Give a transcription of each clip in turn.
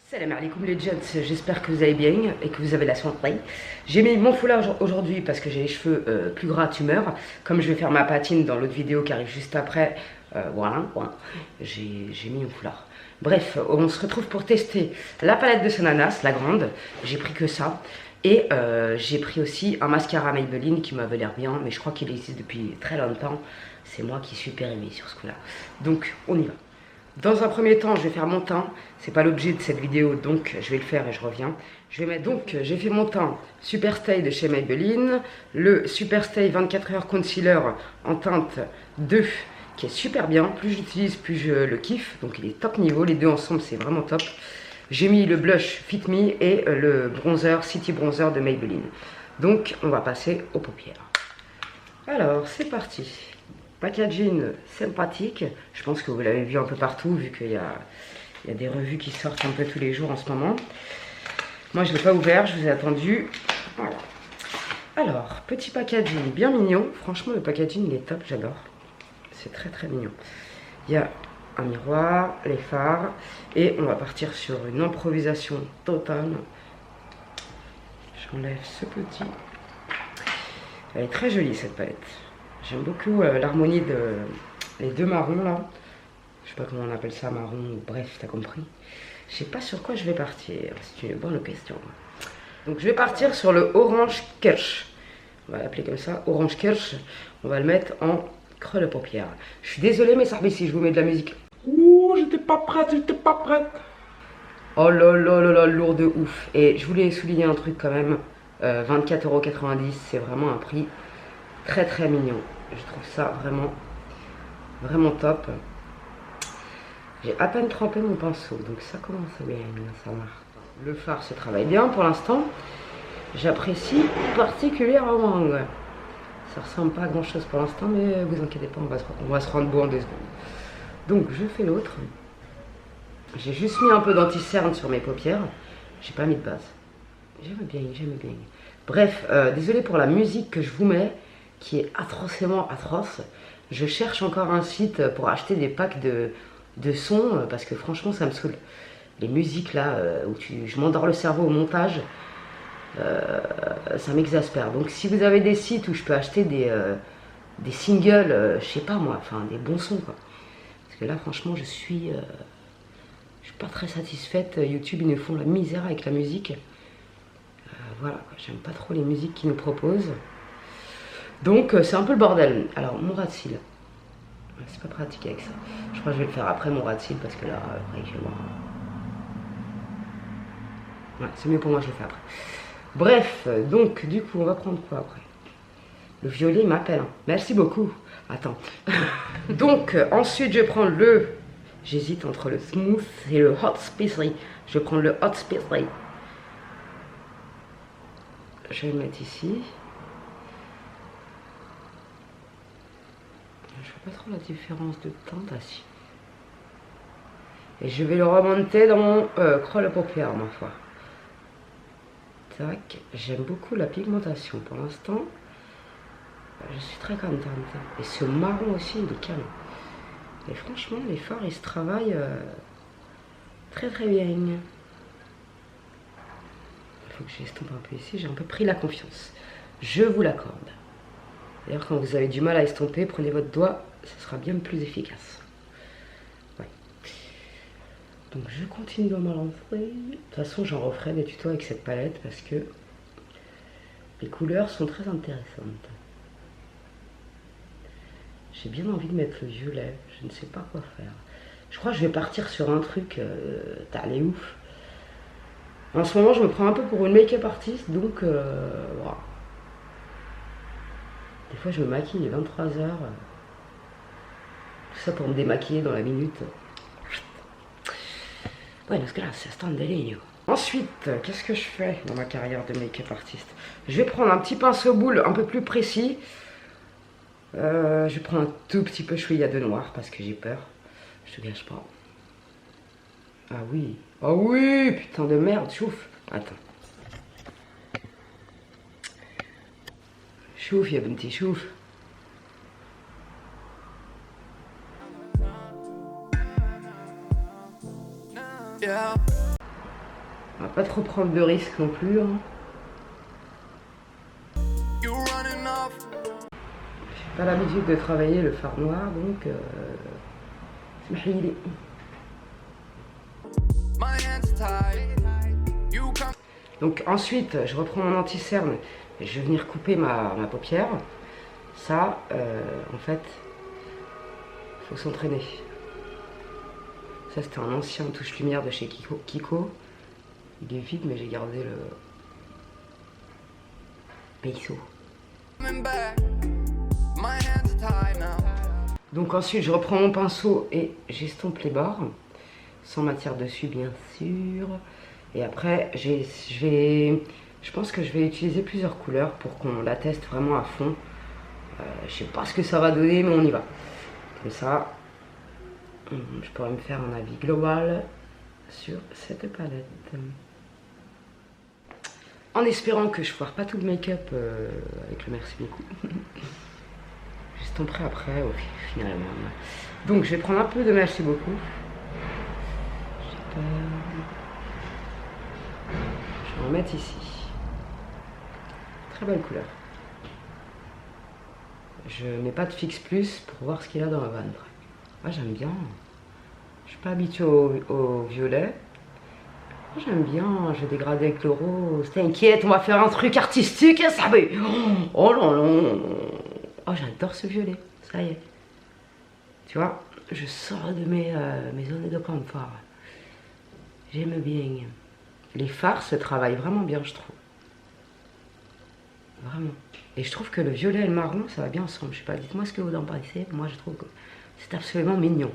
Salam alaikum les gents, j'espère que vous allez bien et que vous avez la santé. J'ai mis mon foulard aujourd'hui parce que j'ai les cheveux plus gras tumeur. Comme je vais faire ma patine dans l'autre vidéo qui arrive juste après, voilà, j'ai mis mon foulard. Bref, on se retrouve pour tester la palette de Sonanas, la grande. J'ai pris que ça. Et j'ai pris aussi un mascara Maybelline qui m'avait l'air bien, mais je crois qu'il existe depuis très longtemps. C'est moi qui suis périmée sur ce coup-là. Donc, on y va. Dans un premier temps, je vais faire mon teint. C'est pas l'objet de cette vidéo, donc je vais le faire et je reviens. Je vais mettre donc, j'ai fait mon teint Super Stay de chez Maybelline, le Super Stay 24 heures concealer en teinte 2 qui est super bien. Plus j'utilise, plus je le kiffe. Donc il est top niveau. Les deux ensemble, c'est vraiment top. J'ai mis le blush Fit Me et le bronzer City Bronzer de Maybelline. Donc on va passer aux paupières. Alors c'est parti. Packaging sympathique, je pense que vous l'avez vu un peu partout vu qu'il y a des revues qui sortent un peu tous les jours en ce moment. Moi je ne l'ai pas ouvert, je vous ai attendu. Voilà. Alors, petit packaging bien mignon, franchement le packaging il est top, j'adore. C'est très très mignon. Il y a un miroir, les phares et on va partir sur une improvisation totale. J'enlève ce petit. Elle est très jolie cette palette. J'aime beaucoup l'harmonie de les deux marrons là. Je sais pas comment on appelle ça, marron, bref, t'as compris. Je sais pas sur quoi je vais partir, c'est une bonne question. Donc je vais partir sur le Orange Kirsch. On va l'appeler comme ça, Orange Kirsch. On va le mettre en creux de paupière. Je suis désolée mes services si je vous mets de la musique. Ouh, j'étais pas prête, j'étais pas prête. Oh là là là là, lourd de ouf. Et je voulais souligner un truc quand même. 24,90 €, c'est vraiment un prix très très mignon. Je trouve ça vraiment vraiment top. J'ai à peine trempé mon pinceau, donc ça commence bien, ça marche. Le fard se travaille bien pour l'instant. J'apprécie particulièrement. Ça ressemble pas à grand chose pour l'instant, mais vous inquiétez pas, on va se rendre beau en 2 secondes. Donc je fais l'autre. J'ai juste mis un peu d'anti-cerne sur mes paupières. J'ai pas mis de base. J'aime bien, j'aime bien. Bref, désolé pour la musique que je vous mets, qui est atrocement atroce. Je cherche encore un site pour acheter des packs de sons, parce que franchement ça me saoule. Les musiques là, où je m'endors le cerveau au montage, ça m'exaspère. Donc si vous avez des sites où je peux acheter des singles, je sais pas moi, enfin des bons sons quoi. Parce que là franchement je suis pas très satisfaite. YouTube ils nous font la misère avec la musique. Voilà, j'aime pas trop les musiques qu'ils nous proposent. Donc c'est un peu le bordel. Alors mon ras de cils, c'est pas pratique avec ça. Je crois que je vais le faire après mon ras de cils parce que là, après je vais voir. Ouais, c'est mieux pour moi, je le fais après. Bref, donc du coup on va prendre quoi après? Le violet m'appelle. Hein. Merci beaucoup. Attends. Donc ensuite je vais prendre le... J'hésite entre le smooth et le hot spicy. Je vais prendre le hot spicy. Je vais le mettre ici. Je vois pas trop la différence de teinte assis. Et je vais le remonter dans mon creux de paupière, ma foi. Tac, j'aime beaucoup la pigmentation pour l'instant. Je suis très contente. Et ce marron aussi, il est calme. Et franchement, les fards, ils se travaillent très très bien. Il faut que j'estompe un peu ici. J'ai un peu pris la confiance. Je vous l'accorde. D'ailleurs, quand vous avez du mal à estomper, prenez votre doigt, ce sera bien plus efficace. Ouais. Donc je continue dans ma lancée. De toute façon, j'en referai des tutos avec cette palette parce que les couleurs sont très intéressantes. J'ai bien envie de mettre le violet, je ne sais pas quoi faire. Je crois que je vais partir sur un truc, t'as les ouf. En ce moment, je me prends un peu pour une make-up artiste, donc voilà. Des fois, je me maquille à 23 h. Tout ça pour me démaquiller dans la minute. Bueno, gracias, tan de niño. Ensuite, qu'est-ce que je fais dans ma carrière de make-up artiste? Je vais prendre un petit pinceau boule un peu plus précis. Je prends un tout petit peu chouïa de noir parce que j'ai peur. Je te gâche pas. Ah oui. Ah oui, putain de merde, chouf. Attends. Chouf, ya benti chouf. Yeah. On va pas trop prendre de risques non plus. Hein. J'ai pas l'habitude de travailler le fard noir, donc c'est mahili. Donc ensuite, je reprends mon anti-cerne et je vais venir couper ma paupière. Ça, en fait, faut s'entraîner. Ça, c'était un ancien touche-lumière de chez Kiko. Il est vide, mais j'ai gardé le pinceau. Donc ensuite, je reprends mon pinceau et j'estompe les bords. Sans matière dessus, bien sûr. Et après, je pense que je vais utiliser plusieurs couleurs pour qu'on la teste vraiment à fond. Je sais pas ce que ça va donner, mais on y va. Comme ça, je pourrais me faire un avis global sur cette palette. En espérant que je foire pas tout le make-up avec le Merci beaucoup. J'estomperai après, finalement. Donc, je vais prendre un peu de Merci beaucoup. Je vais en mettre ici. Très belle couleur. Je mets pas de fixe plus pour voir ce qu'il y a dans ma vanne. Moi j'aime bien. Je suis pas habituée au violet. Moi j'aime bien. Je vais dégrader avec le rose. T'inquiète, on va faire un truc artistique, ça va. Oh là là. Oh, j'adore ce violet. Ça y est. Tu vois, je sors de mes zones de confort. J'aime bien. Les fards se travaillent vraiment bien, je trouve. Vraiment. Et je trouve que le violet et le marron, ça va bien ensemble. Je sais pas, dites-moi ce que vous en pensez. Moi, je trouve que c'est absolument mignon.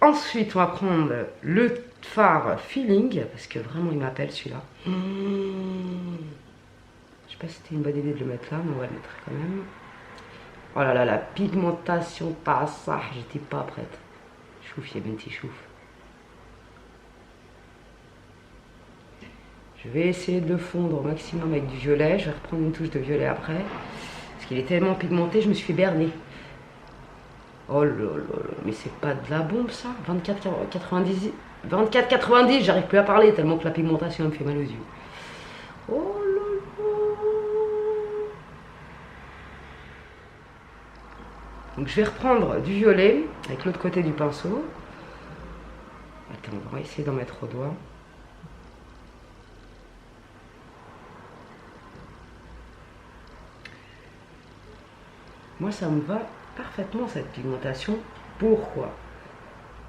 Ensuite, on va prendre le fard Feeling, parce que vraiment, il m'appelle celui-là. Je sais pas si c'était une bonne idée de le mettre là, mais on va le mettre quand même. Oh là là, la pigmentation, pas ça, j'étais pas prête. Chouf, il y a un petit chouf. Je vais essayer de le fondre au maximum avec du violet. Je vais reprendre une touche de violet après. Parce qu'il est tellement pigmenté, je me suis fait berner. Oh là là là, mais c'est pas de la bombe ça. 24,90. 24,90, j'arrive plus à parler tellement que la pigmentation me fait mal aux yeux. Oh là là. Donc je vais reprendre du violet avec l'autre côté du pinceau. Attends, on va essayer d'en mettre au doigt. Moi, ça me va parfaitement cette pigmentation. Pourquoi?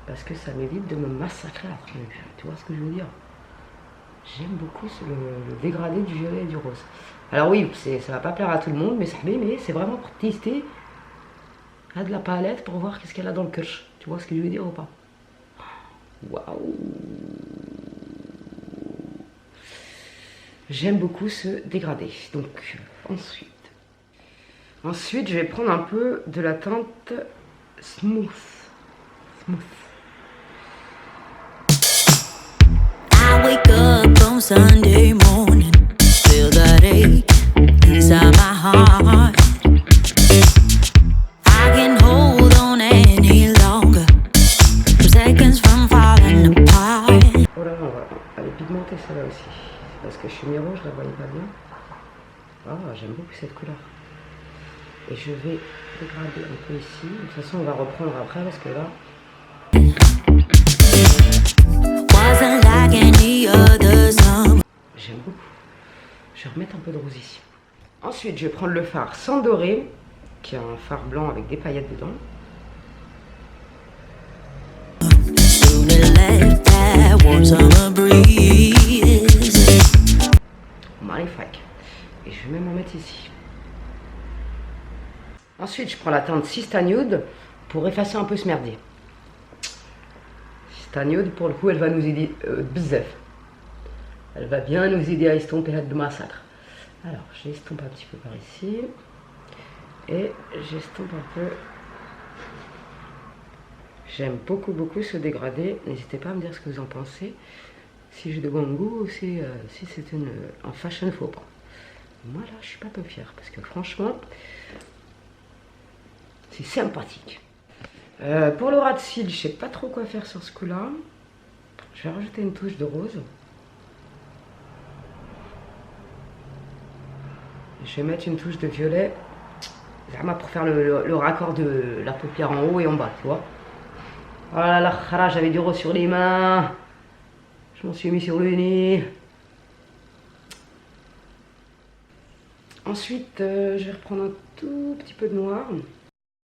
Parce que ça m'évite de me massacrer la tronche. Tu vois ce que je veux dire? J'aime beaucoup le dégradé du violet et du rose. Alors oui, ça va pas plaire à tout le monde, mais c'est vraiment pour tester à de la palette pour voir qu'est-ce qu'elle a dans le coche. Tu vois ce que je veux dire ou pas? Waouh! J'aime beaucoup ce dégradé. Donc, Ensuite, je vais prendre un peu de la teinte Smooth. I wake up on Sunday morning, feel that ache inside my heart. I can hold on any longer, seconds from falling apart. Oh là là, elle est pigmentée celle-là aussi. Parce que je suis mi rouge, je la voyais pas bien. Ah, j'aime beaucoup cette couleur. Et je vais dégrader un peu ici. De toute façon, on va reprendre après parce que là... J'aime beaucoup. Je vais remettre un peu de rose ici. Ensuite, je vais prendre le fard sans doré, qui est un fard blanc avec des paillettes dedans. Magnifique. Et je vais même en mettre ici. Ensuite, je prends la teinte Sista Nude pour effacer un peu ce merdier. Sista Nude, pour le coup, elle va nous aider bzef. Elle va bien nous aider à estomper de massacre. Alors, j'estompe un petit peu par ici. Et j'estompe un peu. J'aime beaucoup ce dégradé. N'hésitez pas à me dire ce que vous en pensez. Si j'ai de bon goût ou si c'est un fashion faux pas. Moi là, je suis pas peu fière parce que franchement, c'est sympathique. Pour le ras de cils, je sais pas trop quoi faire sur ce coup-là. Je vais rajouter une touche de rose. Je vais mettre une touche de violet pour faire le raccord de la paupière en haut et en bas, tu vois. Oh là là, j'avais du rose sur les mains. Je m'en suis mis sur le nez. Ensuite, je vais reprendre un tout petit peu de noir.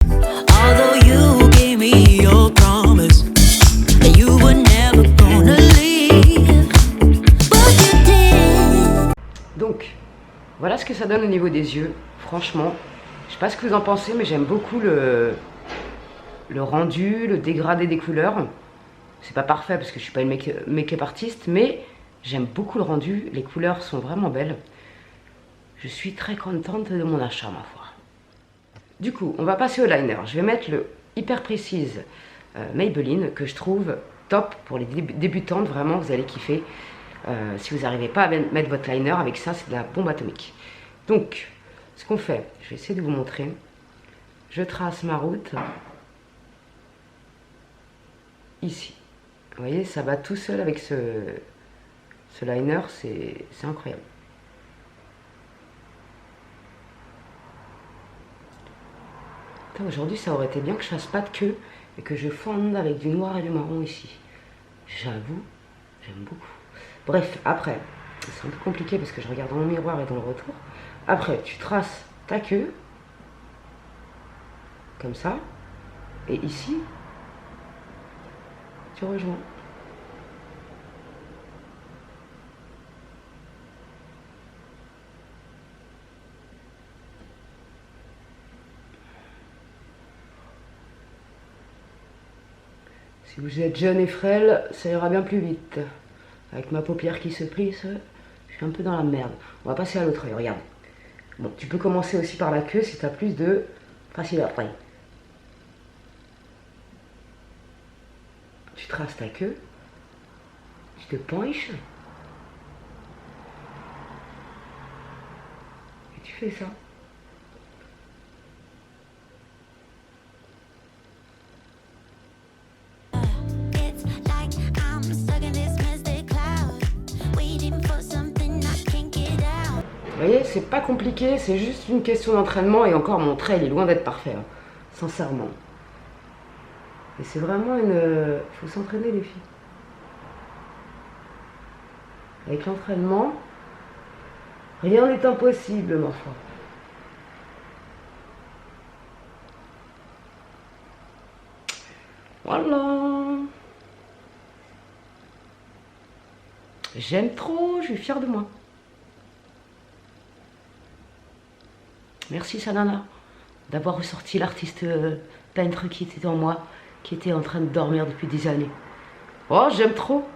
Although you gave me your promise that you were never gonna leave, but you did. Donc, voilà ce que ça donne au niveau des yeux. Franchement, je sais pas ce que vous en pensez, mais j'aime beaucoup le rendu, le dégradé des couleurs. C'est pas parfait parce que je suis pas une make-up artiste, mais j'aime beaucoup le rendu. Les couleurs sont vraiment belles. Je suis très contente de mon achat, ma foi. Du coup, on va passer au liner. Je vais mettre le Hyper Précise Maybelline, que je trouve top pour les débutantes. Vraiment, vous allez kiffer. Si vous n'arrivez pas à mettre votre liner, avec ça, c'est de la bombe atomique. Donc, ce qu'on fait, je vais essayer de vous montrer. Je trace ma route. Ici. Vous voyez, ça va tout seul avec ce liner. C'est incroyable. Aujourd'hui, ça aurait été bien que je fasse pas de queue et que je fonde avec du noir et du marron ici. J'avoue, j'aime beaucoup. Bref, après, c'est un peu compliqué parce que je regarde dans le miroir et dans le retour. Après, tu traces ta queue, comme ça, et ici, tu rejoins. Si vous êtes jeune et frêle, ça ira bien plus vite. Avec ma paupière qui se plisse, je suis un peu dans la merde. On va passer à l'autre œil, regarde. Bon, tu peux commencer aussi par la queue si tu as plus de facile après. Tu traces ta queue, tu te penches, et tu fais ça. Vous voyez, c'est pas compliqué, c'est juste une question d'entraînement et encore mon trait il est loin d'être parfait, hein, sincèrement. Et c'est vraiment une... faut s'entraîner les filles. Avec l'entraînement, rien n'est impossible, ma foi. Voilà. J'aime trop, je suis fière de moi. Merci Sanana d'avoir ressorti l'artiste peintre qui était en moi, qui était en train de dormir depuis des années. Oh, j'aime trop.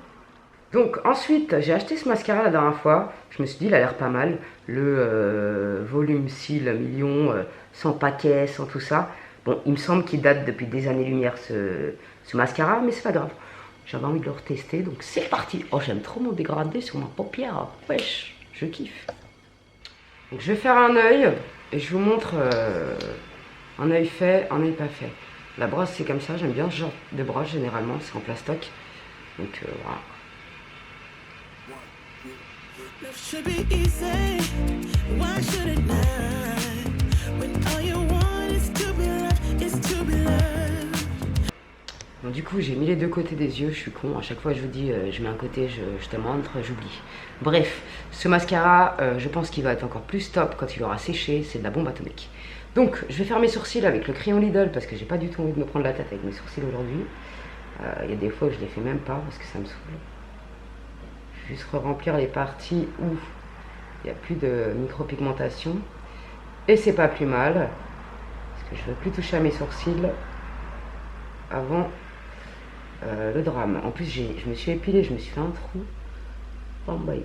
Donc ensuite, j'ai acheté ce mascara la dernière fois. Je me suis dit, il a l'air pas mal. Le volume cils million, sans paquet, sans tout ça. Bon, il me semble qu'il date depuis des années-lumière ce mascara, mais c'est pas grave. J'avais envie de le retester, donc c'est parti. Oh, j'aime trop mon dégradé sur ma paupière. Wesh, je kiffe. Donc je vais faire un œil. Et je vous montre un œil fait, un œil pas fait. La brosse c'est comme ça, j'aime bien ce genre de brosse généralement, c'est en plastoc. Donc voilà. Bon, du coup j'ai mis les deux côtés des yeux, je suis con, à chaque fois je vous dis je mets un côté, je te montre, j'oublie. Bref, ce mascara je pense qu'il va être encore plus top quand il aura séché, c'est de la bombe atomique. Donc je vais faire mes sourcils avec le crayon Lidl parce que j'ai pas du tout envie de me prendre la tête avec mes sourcils aujourd'hui. Il y a des fois où je les fais même pas parce que ça me saoule. Je vais juste remplir les parties où il n'y a plus de micropigmentation. Et c'est pas plus mal parce que je veux plus toucher à mes sourcils avant le drame. En plus je me suis épilée, je me suis fait un trou. Oh boy.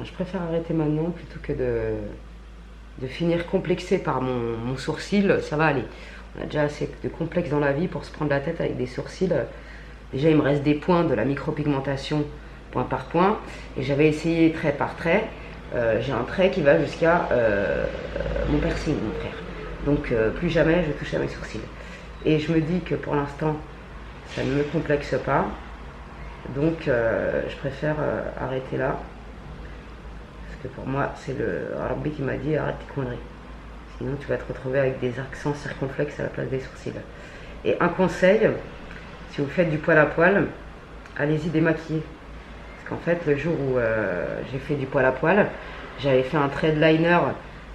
Je préfère arrêter maintenant plutôt que de finir complexé par mon sourcil. Ça va aller. On a déjà assez de complexes dans la vie pour se prendre la tête avec des sourcils. Déjà il me reste des points de la micropigmentation point par point. Et j'avais essayé trait par trait. J'ai un trait qui va jusqu'à mon piercing, mon frère. Donc plus jamais je touche à mes sourcils. Et je me dis que pour l'instant ça ne me complexe pas. Donc je préfère arrêter là. Parce que pour moi, c'est le Rabbi qui m'a dit arrête tes conneries. Sinon, tu vas te retrouver avec des accents circonflexes à la place des sourcils. Et un conseil, si vous faites du poil à poil, allez-y démaquiller. Parce qu'en fait, le jour où j'ai fait du poil à poil, j'avais fait un trait de liner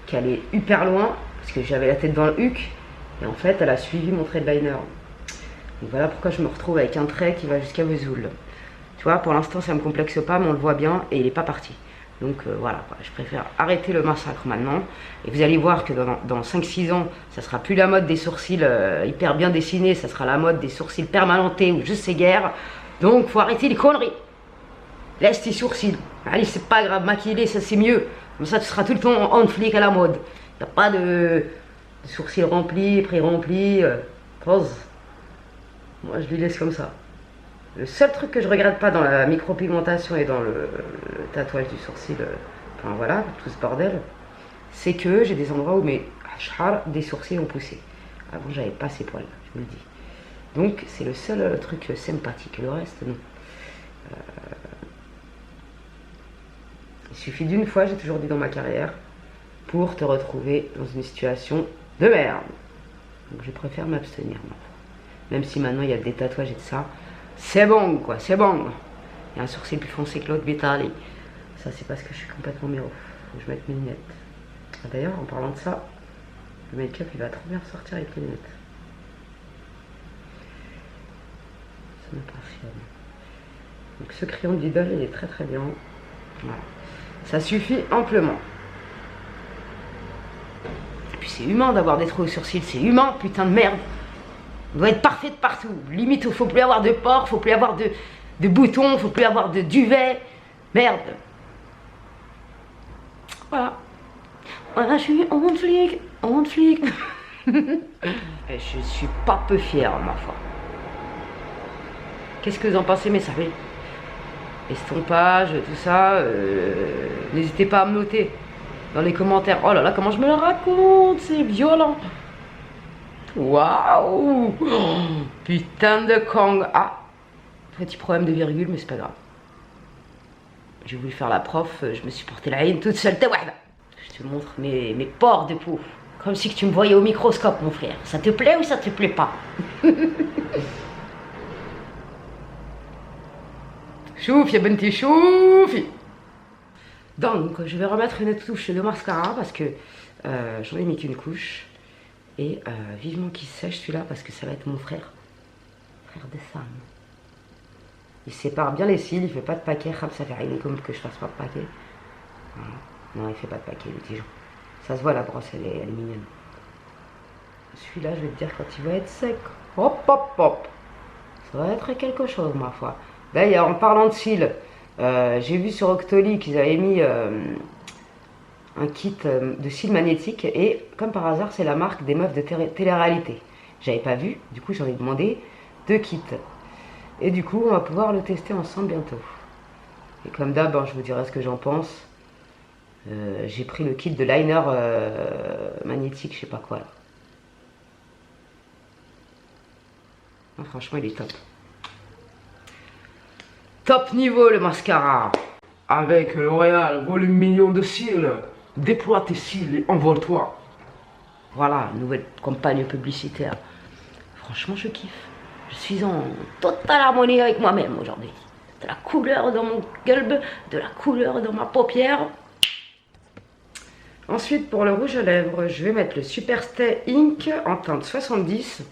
qui allait hyper loin, parce que j'avais la tête dans le huc, et en fait, elle a suivi mon trait de liner. Donc voilà pourquoi je me retrouve avec un trait qui va jusqu'à Vesoul. Tu vois, pour l'instant, ça ne me complexe pas, mais on le voit bien, et il n'est pas parti. Donc voilà, je préfère arrêter le massacre maintenant. Et vous allez voir que dans 5-6 ans, ça sera plus la mode des sourcils hyper bien dessinés, ça sera la mode des sourcils permanentés ou je sais guère. Donc faut arrêter les conneries. Laisse tes sourcils. Allez, c'est pas grave, maquiller, ça c'est mieux. Comme ça, tu seras tout le temps en flic à la mode. Il n'y a pas de sourcils remplis, pré-remplis. Pose. Moi, je les laisse comme ça. Le seul truc que je regrette pas dans la micropigmentation et dans le tatouage du sourcil, enfin voilà, tout ce bordel, c'est que j'ai des endroits où mes des sourcils ont poussé. Avant, j'avais pas ces poils, je vous le dis. Donc, c'est le seul truc sympathique. Le reste, non. Il suffit d'une fois, j'ai toujours dit dans ma carrière, pour te retrouver dans une situation de merde. Donc, je préfère m'abstenir. Même si maintenant, il y a des tatouages et de ça. C'est bon, quoi, c'est bon. Il y a un sourcil plus foncé que l'autre, Vitali. Ça, c'est parce que je suis complètement méro. Faut que je mette mes lunettes. D'ailleurs, en parlant de ça, le make-up, il va trop bien ressortir avec les lunettes. Ça m'impressionne. Donc, ce crayon de Lidl, il est très très bien. Voilà. Ça suffit amplement. Et puis, c'est humain d'avoir des trous aux sourcils. C'est humain, putain de merde. On doit être parfait de partout. Limite, il ne faut plus avoir de pores, il ne faut plus avoir de boutons, il ne faut plus avoir de duvet. Merde. Voilà. Voilà, je suis en flic, en flic. Et je suis pas peu fière, ma foi. Qu'est-ce que vous en pensez, mes savis? Estompage, tout ça. N'hésitez pas à me noter dans les commentaires. Oh là là, comment je me le raconte, c'est violent. Waouh! Putain de Kong! Ah! Petit problème de virgule, mais c'est pas grave. J'ai voulu faire la prof, je me suis porté la haine toute seule. Je te montre mes pores de peau. Comme si tu me voyais au microscope, mon frère. Ça te plaît ou ça te plaît pas? Choufi, Benti, choufi! Donc, je vais remettre une touche de mascara parce que j'en ai mis qu'une couche. Et vivement qu'il sèche celui-là parce que ça va être mon frère. Frère de Sam. Il sépare bien les cils, il fait pas de paquet. Ça fait rien comme que je fasse pas de paquet. Voilà. Non, il fait pas de paquet, le petit Jean. Ça se voit, la brosse, elle est mignonne. Celui-là, je vais te dire quand il va être sec. Hop, hop, hop. Ça va être quelque chose, ma foi. D'ailleurs, en parlant de cils, j'ai vu sur Octoly qu'ils avaient mis un kit de cils magnétiques et comme par hasard c'est la marque des meufs de télé-réalité. J'avais pas vu, du coup j'en ai demandé 2 kits et du coup on va pouvoir le tester ensemble bientôt. Et comme d'hab, je vous dirai ce que j'en pense. J'ai pris le kit de liner magnétique, je sais pas quoi là. Ah, franchement il est top. Top niveau le mascara. Avec L'Oréal volume million de cils. Déploie tes cils et envole-toi. Voilà, nouvelle campagne publicitaire. Franchement, je kiffe. Je suis en totale harmonie avec moi-même aujourd'hui. De la couleur dans mon gueule, de la couleur dans ma paupière. Ensuite, pour le rouge à lèvres, je vais mettre le Super Stay Ink en teinte 70.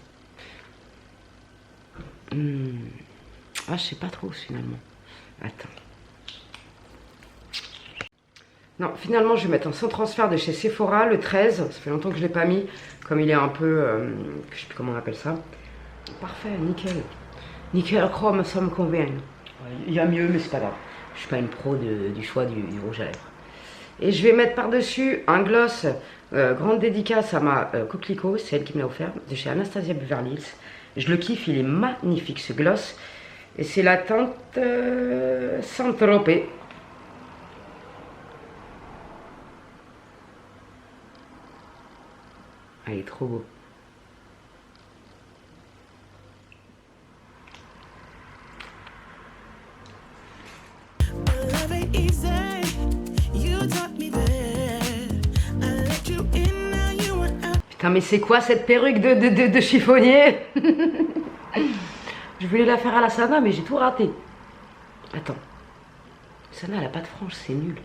Ah, je sais pas trop finalement. Attends. Non, finalement, je vais mettre un sans transfert de chez Sephora, le 13. Ça fait longtemps que je ne l'ai pas mis, comme il est un peu... je sais plus comment on appelle ça. Parfait, nickel. Nickel chrome, ça me convient. Il y a mieux, mais c'est pas grave. Je suis pas une pro du choix du rouge à lèvres. Et je vais mettre par-dessus un gloss, grande dédicace à ma coquelicot, c'est elle qui me l'a offert, de chez Anastasia Beverly Hills. Je le kiffe, il est magnifique ce gloss. Et c'est la teinte Saint-Tropez. Ah, il est trop beau. Love it easy. You taught Putain, mais c'est quoi cette perruque de chiffonnier? Je voulais la faire à la Sana, mais j'ai tout raté. Attends. Sana, elle a pas de frange, c'est nul.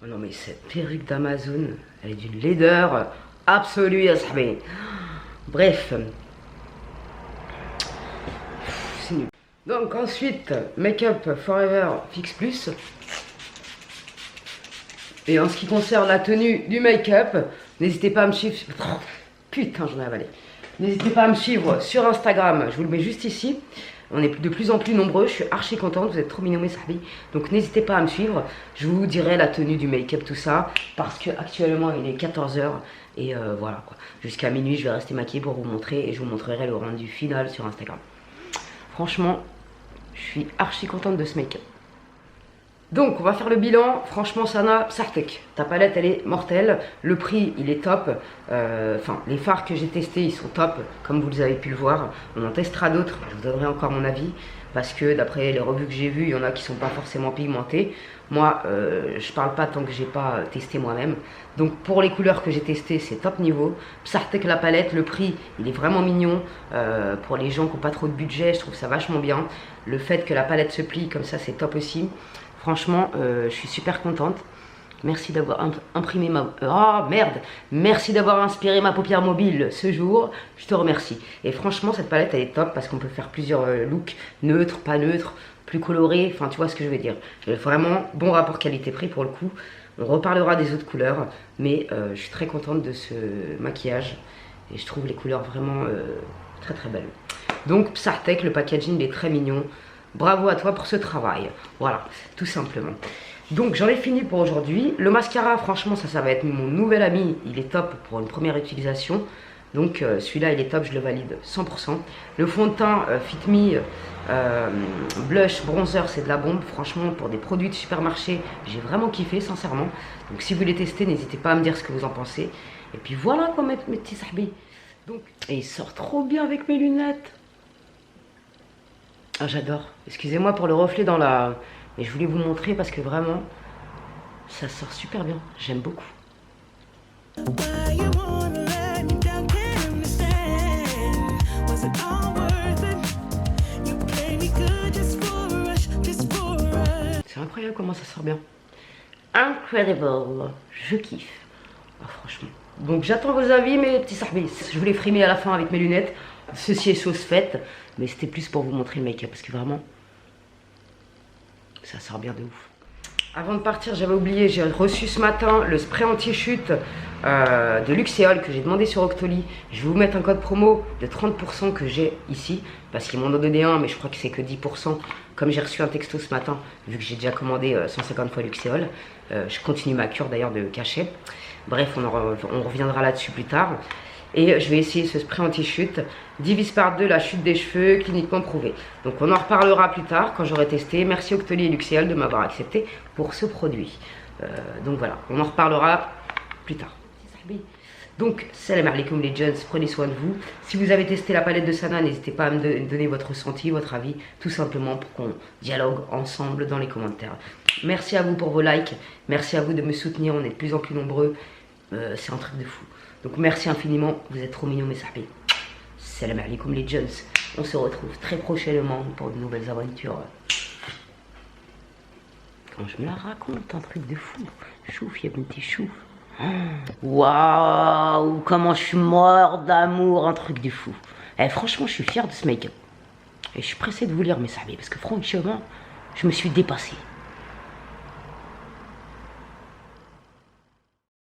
Oh non, mais cette perruque d'Amazon, elle est d'une laideur absolue, ya sahbi. Bref. C'est nul. Donc ensuite, Make Up Forever Fix Plus. Et en ce qui concerne la tenue du make-up, n'hésitez pas à me suivre. Oh, putain, j'en ai avalé. N'hésitez pas à me suivre sur Instagram. Je vous le mets juste ici. On est de plus en plus nombreux. Je suis archi contente. Vous êtes trop mignons, mes sahbi. Donc n'hésitez pas à me suivre. Je vous dirai la tenue du make-up, tout ça. Parce que actuellement, il est 14 h. Et voilà quoi. Jusqu'à minuit, je vais rester maquillée pour vous montrer. Et je vous montrerai le rendu final sur Instagram. Franchement, je suis archi contente de ce make-up. Donc on va faire le bilan. Franchement Sana, Sartek, ta palette elle est mortelle. Le prix il est top. Enfin les fards que j'ai testés ils sont top. Comme vous avez pu le voir. On en testera d'autres. Je vous donnerai encore mon avis. Parce que d'après les revues que j'ai vues, il y en a qui sont pas forcément pigmentés. Moi je parle pas tant que j'ai pas testé moi-même. Donc pour les couleurs que j'ai testées c'est top niveau. Sartek la palette, le prix il est vraiment mignon. Pour les gens qui n'ont pas trop de budget, je trouve ça vachement bien. Le fait que la palette se plie comme ça c'est top aussi. Franchement, je suis super contente. Merci d'avoir imprimé ma... Oh merde! Merci d'avoir inspiré ma paupière mobile ce jour. Je te remercie. Et franchement, cette palette, elle est top parce qu'on peut faire plusieurs looks. Neutres, pas neutres, plus colorés. Enfin, tu vois ce que je veux dire. Vraiment, bon rapport qualité-prix pour le coup. On reparlera des autres couleurs. Mais je suis très contente de ce maquillage. Et je trouve les couleurs vraiment très très belles. Donc, Sartek, le packaging il est très mignon. Bravo à toi pour ce travail. Voilà, tout simplement. Donc j'en ai fini pour aujourd'hui. Le mascara, franchement, ça va être mon nouvel ami. Il est top pour une première utilisation. Donc celui-là, il est top, je le valide 100%. Le fond de teint Fit Me Blush Bronzer, c'est de la bombe. Franchement, pour des produits de supermarché, j'ai vraiment kiffé, sincèrement. Donc si vous les testez, n'hésitez pas à me dire ce que vous en pensez. Et puis voilà quoi, mes petits sahbi. Donc, et il sort trop bien avec mes lunettes. Ah, j'adore. Excusez-moi pour le reflet dans la... Mais je voulais vous montrer parce que vraiment, ça sort super bien. J'aime beaucoup. C'est incroyable comment ça sort bien. Incredible. Je kiffe. Ah, franchement. Donc j'attends vos avis, mes petits sahbis. Je voulais frimer à la fin avec mes lunettes. Ceci est chose faite. Mais c'était plus pour vous montrer le make-up parce que vraiment, ça sort bien de ouf. Avant de partir, j'avais oublié, j'ai reçu ce matin le spray anti-chute de Luxéol que j'ai demandé sur Octoly. Je vais vous mettre un code promo de 30% que j'ai ici. Parce qu'ils m'en ont donné un, mais je crois que c'est que 10%. Comme j'ai reçu un texto ce matin, vu que j'ai déjà commandé 150 fois Luxéol. Je continue ma cure d'ailleurs de cachet. Bref, on reviendra là-dessus plus tard. Et je vais essayer ce spray anti-chute. Divise par 2 la chute des cheveux, cliniquement prouvé. Donc on en reparlera plus tard quand j'aurai testé. Merci Octoly et Luxéol de m'avoir accepté pour ce produit. Donc voilà, on en reparlera plus tard. Donc, salam alaikum les jeunes, prenez soin de vous. Si vous avez testé la palette de Sana, n'hésitez pas à me donner votre ressenti, votre avis, tout simplement pour qu'on dialogue ensemble dans les commentaires. Merci à vous pour vos likes, merci à vous de me soutenir, on est de plus en plus nombreux. C'est un truc de fou. Donc merci infiniment, vous êtes trop mignons mes sahbis. Salam alaikum les jeunes. On se retrouve très prochainement pour de nouvelles aventures. Quand je me la raconte, un truc de fou. Chouf, y'a un petit chouf. Waouh, comment je suis mort d'amour, un truc de fou. Eh, franchement, je suis fier de ce make-up. Et je suis pressée de vous lire mes sahbis parce que franchement, je me suis dépassée.